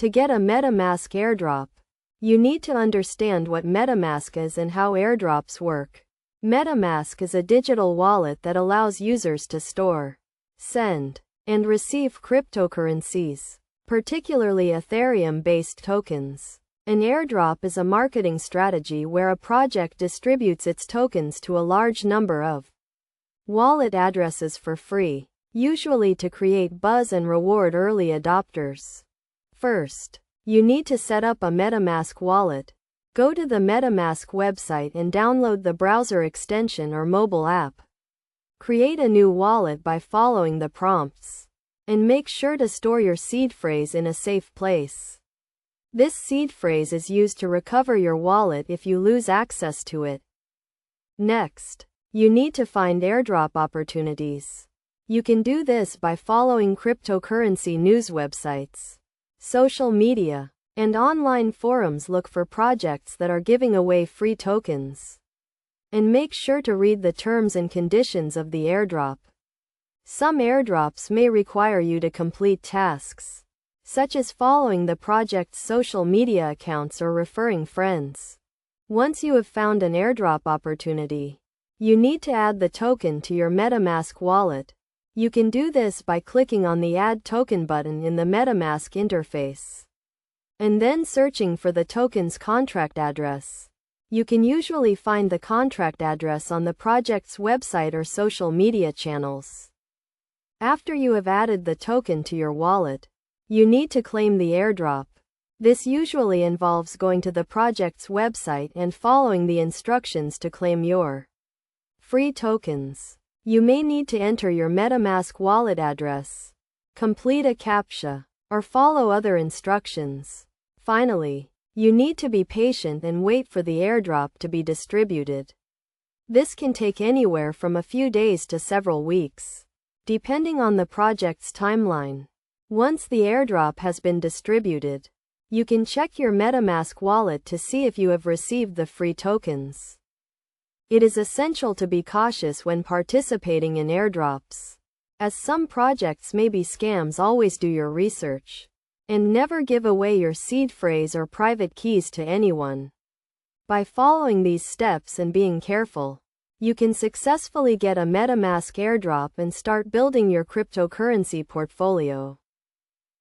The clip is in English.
To get a MetaMask airdrop, you need to understand what MetaMask is and how airdrops work. MetaMask is a digital wallet that allows users to store, send, and receive cryptocurrencies, particularly Ethereum-based tokens. An airdrop is a marketing strategy where a project distributes its tokens to a large number of wallet addresses for free, usually to create buzz and reward early adopters. First, you need to set up a MetaMask wallet. Go to the MetaMask website and download the browser extension or mobile app. Create a new wallet by following the prompts. And make sure to store your seed phrase in a safe place. This seed phrase is used to recover your wallet if you lose access to it. Next, you need to find airdrop opportunities. You can do this by following cryptocurrency news websites, social media, and online forums. Look for projects that are giving away free tokens. And make sure to read the terms and conditions of the airdrop. Some airdrops may require you to complete tasks, such as following the project's social media accounts or referring friends. Once you have found an airdrop opportunity, you need to add the token to your MetaMask wallet. You can do this by clicking on the Add Token button in the MetaMask interface, and then searching for the token's contract address. You can usually find the contract address on the project's website or social media channels. After you have added the token to your wallet, you need to claim the airdrop. This usually involves going to the project's website and following the instructions to claim your free tokens. You may need to enter your MetaMask wallet address, complete a CAPTCHA, or follow other instructions. Finally, you need to be patient and wait for the airdrop to be distributed. This can take anywhere from a few days to several weeks, depending on the project's timeline. Once the airdrop has been distributed, you can check your MetaMask wallet to see if you have received the free tokens. It is essential to be cautious when participating in airdrops, as some projects may be scams. Always do your research, and never give away your seed phrase or private keys to anyone. By following these steps and being careful, you can successfully get a MetaMask airdrop and start building your cryptocurrency portfolio.